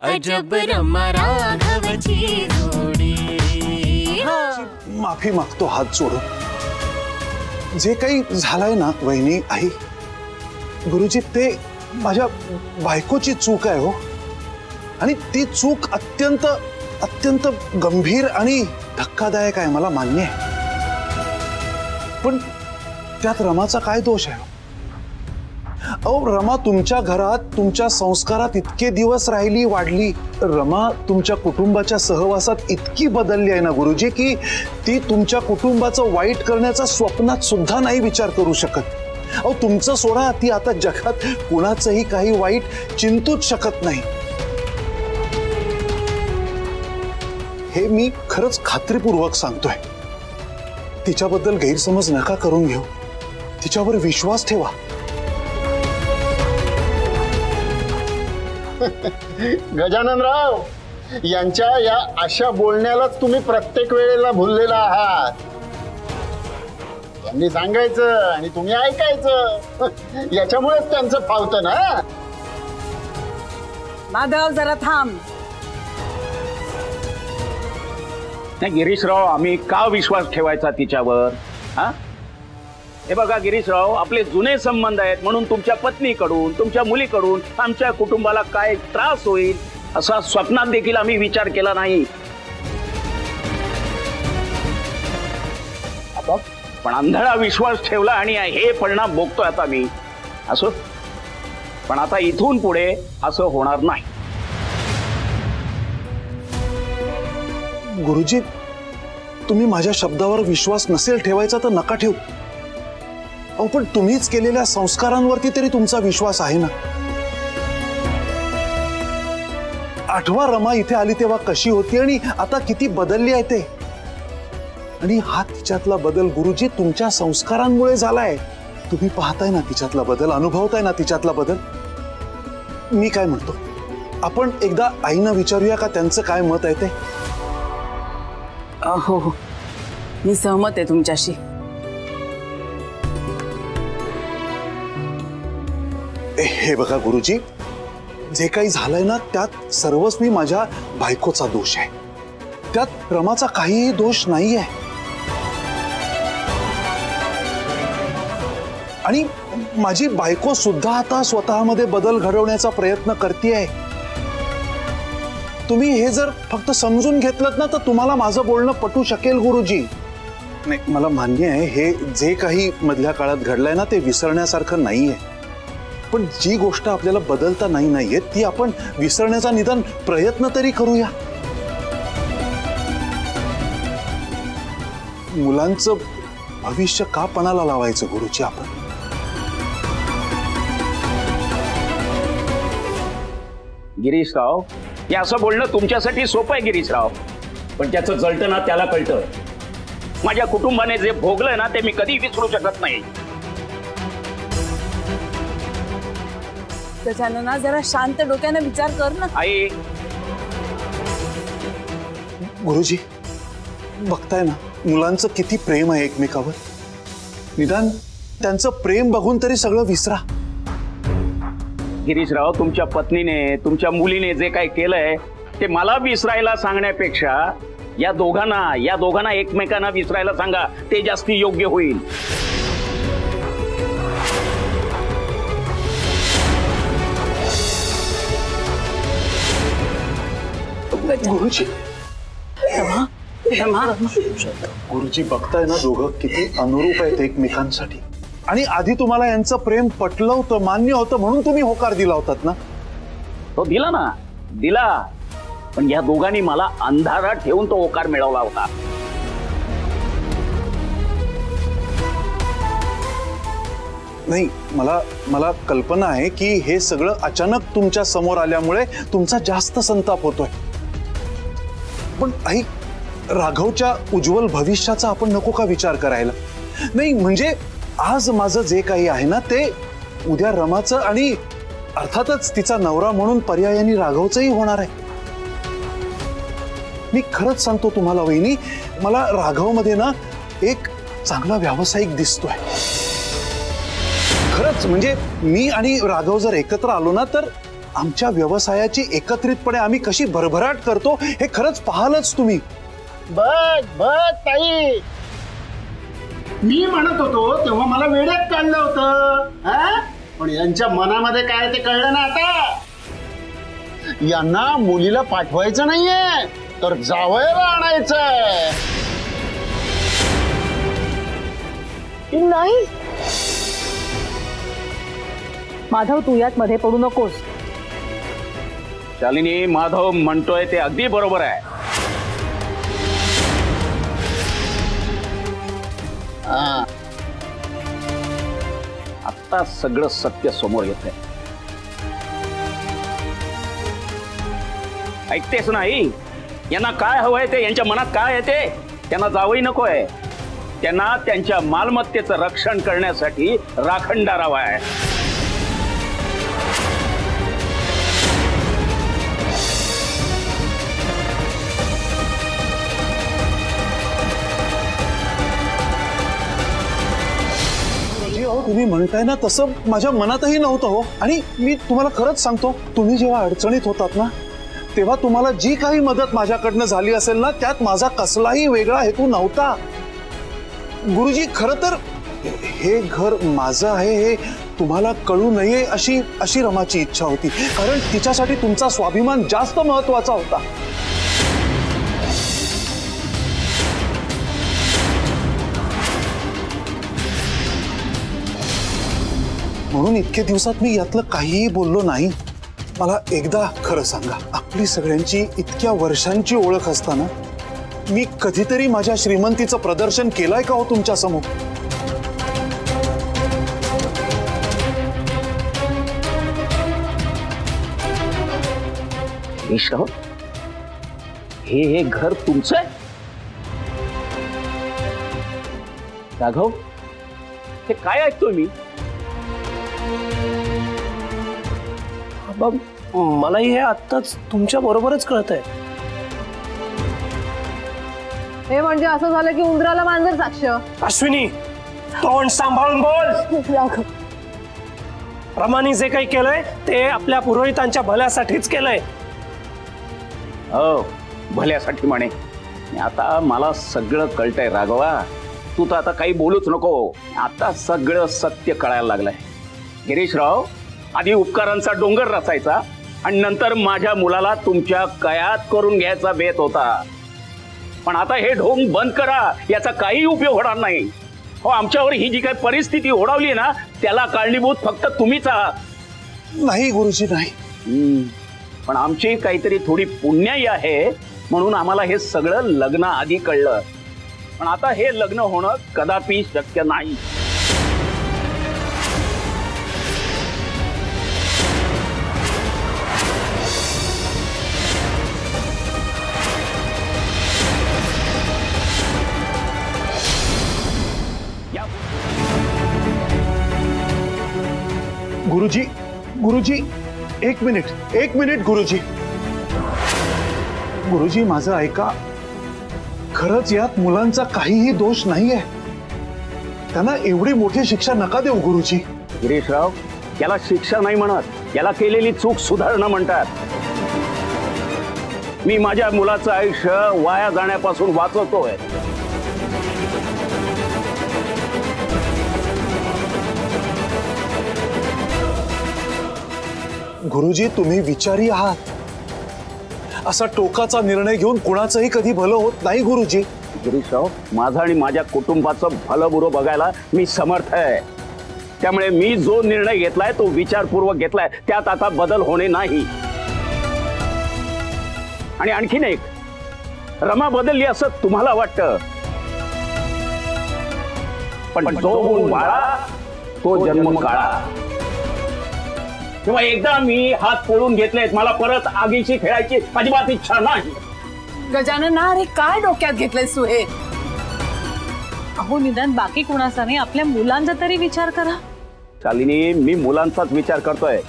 अजब रमा राघवची जोडी। माफी मागतो हात जोडून। जे काही झालंय ना वहिनी आई गुरुजी ते माझ्या बायकोची चूक आहे हो, आणि ती चूक अत्यंत अत्यंत गंभीर आणि धक्कादायक आहे, मला मान्य आहे। पण त्यात रमाचा काय दोष आहे? अहो रमा तुमच्या घरात तुमच्या संस्कारात इतके दिवस राहिली वाढली, रमा तुमच्या कुटुंबाच्या सहवासात इतकी बदलली आहे ना गुरुजी की ती तुमच्या कुटुंबाचं वाईट करण्याचा स्वप्नात सुद्धा नाही विचार करू शकत। अहो तुमचं सोडा, ती आता जगात कुणाचंही काही वाईट चिंतूच शकत नाही। हे मी खरंच खात्रीपूर्वक सांगतोय। तिच्याबद्दल गैरसमज नका करून घेऊ, तिच्यावर विश्वास ठेवा। गजाननराव यांच्या या अशा बोलण्यालाच तुम्ही प्रत्येक वेळेला भुललेला आहात। त्यांनी सांगायचं आणि तुम्ही ऐकायचं, याच्यामुळेच त्यांचं फावतं ना। माधव जरा थांब। गिरीशराव आम्ही का विश्वास ठेवायचा तिच्यावर? हा हे बघा गिरीशराव, आपले जुने संबंध आहेत म्हणून तुमच्या पत्नीकडून तुमच्या मुलीकडून आमच्या कुटुंबाला काय त्रास होईल असा स्वप्नात देखील आम्ही विचार केला नाही। पण अंधळा विश्वास ठेवला आणि हे परिणाम भोगतोय आता मी। असो, पण आता इथून पुढे असं होणार नाही। गुरुजी तुम्ही माझ्या शब्दावर विश्वास नसेल ठेवायचा तर नका ठेवू। अहो पण तुम्हीच केलेल्या संस्कारांवरती तरी तुमचा विश्वास आहे ना। आठवा रमा इथे आली तेव्हा कशी होती आणि आता किती बदलली आहे ते। आणि हा तिच्यातला बदल गुरुजी तुमच्या संस्कारांमुळे झालाय। तुम्ही पाहताय ना तिच्यातला बदल, अनुभवताय ना तिच्यातला बदल। मी काय म्हणतो, आपण एकदा आईना विचारूया का त्यांचं काय मत आहे ते? हो हो, मी सहमत आहे तुमच्याशी। हे बघा गुरुजी, जे काही झालंय ना त्यात सर्वस्वी माझ्या बायकोचा दोष आहे, त्यात रमाचा काहीही दोष नाही आहे। आणि माझी बायको सुद्धा आता स्वतःमध्ये बदल घडवण्याचा प्रयत्न करतेय। तुम्ही हे जर फक्त समजून घेतलं ना तर तुम्हाला माझं बोलणं पटू शकेल गुरुजी। नाही मला मान्य आहे हे जे काही मधल्या काळात घडलंय ना ते विसरण्यासारखं नाहीये, पण जी गोष्ट आपल्याला बदलता नाहीये ती आपण विसरण्याचा निदान प्रयत्न तरी करूया। मुलांचं भविष्य का पणाला लावायचं गुरुजी आपण? गिरीशराव हे असं बोलणं तुमच्यासाठी सोपं आहे गिरीशराव, पण त्याचं जळतं ना त्याला कळतं। माझ्या कुटुंबाने जे भोगलंय ना ते मी कधी विसरू शकत नाही। गजानना जरा शांत डोक्याने विचार कर ना। आई गुरुजी बघताय ना मुलांचं किती प्रेम आहे एकमेकावर, निदान त्यांचं प्रेम बघून तरी सगळं विसरा। गिरीशराव तुमच्या पत्नीने तुमच्या मुलीने जे काही केलंय ते मला विसरायला सांगण्यापेक्षा या दोघांना एकमेकांना विसरायला सांगा, ते जास्ती योग्य होईल। गुरुजी गुरुजी बघताय ना दोघं किती अनुरूप आहेत एकमेकांसाठी, आणि आधी तुम्हाला यांचं प्रेम पटलं होतं, मान्य होतं म्हणून तुम्ही होकार दिला होतात ना। तो दिला ना, दिला, पण या दोघांनी मला अंधारात ठेवून तो होकार मिळवला होता। नाही मला कल्पना आहे की हे सगळं अचानक तुमच्या समोर आल्यामुळे तुमचा जास्त संताप होतोय, पण आई राघवच्या उज्ज्वल भविष्याचा आपण नको का विचार करायला? नाही म्हणजे आज माझं जे काही आहे ना ते उद्या रमाचं आणि अर्थातच तिचा नवरा म्हणून पर्यायाने राघवचंही होणार आहे। मी खरंच सांगतो तुम्हाला वहिनी, मला राघवमध्ये ना एक चांगला व्यावसायिक दिसतोय खरंच। म्हणजे मी आणि राघव जर एकत्र आलो ना तर आमच्या व्यवसायाची एकत्रितपणे आम्ही कशी भरभराट करतो हे खरंच पाहालच तुम्ही. बघ बघ ताई, मी म्हणत होतो तेव्हा मला वेड्यात काढलं होतं, पण यांच्या मनामध्ये काय ते कळलं ना आता. यांना मुलीला पाठवायचं नाहीये तर जावयाला आणायचंय. नाही माधव, तू यात मध्ये पडू नकोस. शालिनी, माधव म्हणतोय ते अगदी बरोबर आहे. आता सगळं सत्य समोर येतंय. ऐकतेस नाही? यांना काय हवंय ते, यांच्या मनात काय आहे ते. त्यांना जावई नकोय, त्यांना त्यांच्या मालमत्तेचं रक्षण करण्यासाठी राखणदार हवा आहे. तुम्ही म्हणताय ना तसं माझ्या मनातही नव्हतं हो. आणि मी तुम्हाला खरंच सांगतो, तुम्ही जेव्हा अडचणीत होतात ना तेव्हा तुम्हाला जी काही मदत माझ्याकडनं झाली असेल ना त्यात माझा कसलाही वेगळा हेतू नव्हता. गुरुजी, खरं तर हे घर माझं आहे हे तुम्हाला कळू नये अशी रमाची इच्छा होती, कारण तिच्यासाठी तुमचा स्वाभिमान जास्त महत्वाचा होता. म्हणून इतके दिवसात मी यातलं काहीही बोललो नाही. मला एकदा खरं सांगा, आपली सगळ्यांची इतक्या वर्षांची ओळख असताना मी कधीतरी माझ्या श्रीमंतीचं प्रदर्शन केलंय का हो तुमच्या समोर? हे घर तुमचं आहे? राघव, हे काय ऐकतोय मी? मलाही हे आत्ताच तुमच्या बरोबरच कळतंय. हे म्हणजे असं झालं की उंदराला मांजर साक्ष. अश्विनी, तोंड सांभाळून बोल. रमानी जे काही केलंय ते आपल्या पुरोहितांच्या भल्यासाठीच केलंय. हो, भल्यासाठी म्हणे. आता मला सगळं कळतंय राघवा, तू तर आता काही बोलूच नको. आता सगळं सत्य कळायला लागलंय. गिरीशराव, आधी उपकारांचा डोंगर रचायचा आणि नंतर माझ्या मुलाला तुमच्या कयात करून घ्यायचा बेत होता. पण आता हे ढोंग बंद करा, याचा काही उपयोग होणार नाही. हो, आमच्यावर ही जी काही परिस्थिती ओढावली ना त्याला कारणीभूत फक्त तुम्हीच आहात. नाही गुरुजी, नाही. पण आमची काहीतरी थोडी पुण्याई आहे म्हणून आम्हाला हे सगळं लग्न आधी कळलं. पण आता हे लग्न होणं कदापि शक्य नाही. गुरुजी, गुरुजी, एक मिनिट गुरुजी. गुरुजी, माझं ऐका. खरंच यात मुलांचा काहीही दोष नाहीये. त्यांना एवढी मोठी शिक्षा नका देऊ गुरुजी. गिरीशराव, याला शिक्षा नाही म्हणत, याला केलेली चूक सुधारणं म्हणतात. मी माझ्या मुलाचं आयुष्य वाया जाण्यापासून वाचवतोय. गुरुजी, तुम्ही विचारी आहात. असा टोकाचा निर्णय घेऊन कुणाचंही कधी भलं होत नाही गुरुजी. गिरीशराव, माझं आणि माझ्या कुटुंबाचं भलं बुरं बघायला मी समर्थ आहे. त्यामुळे मी जो निर्णय घेतलाय तो विचारपूर्वक घेतलाय, त्यात आता बदल होणे नाही. आणि आणखीन एक, रमा बदलली असं तुम्हाला वाटतं, पण जो गुण बाळा तो जन्म काळा. किंवा एकदा मी हात पळून घेतलेत, मला परत आगीशी खेळायची अजिबात इच्छा नाही. गजानन, अरे काय डोक्यात घेतलंयस तू हे? अहो, निदान बाकी कुणाचा नाही, आपल्या मुलांचा तरी विचार करा. शालिनी, मी मुलांचाच विचार करतोय.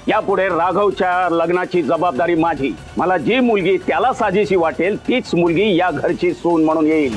यापुढे राघवच्या लग्नाची जबाबदारी माझी. मला जी मुलगी त्याला साजेशी वाटेल तीच मुलगी या घरची सून म्हणून येईल.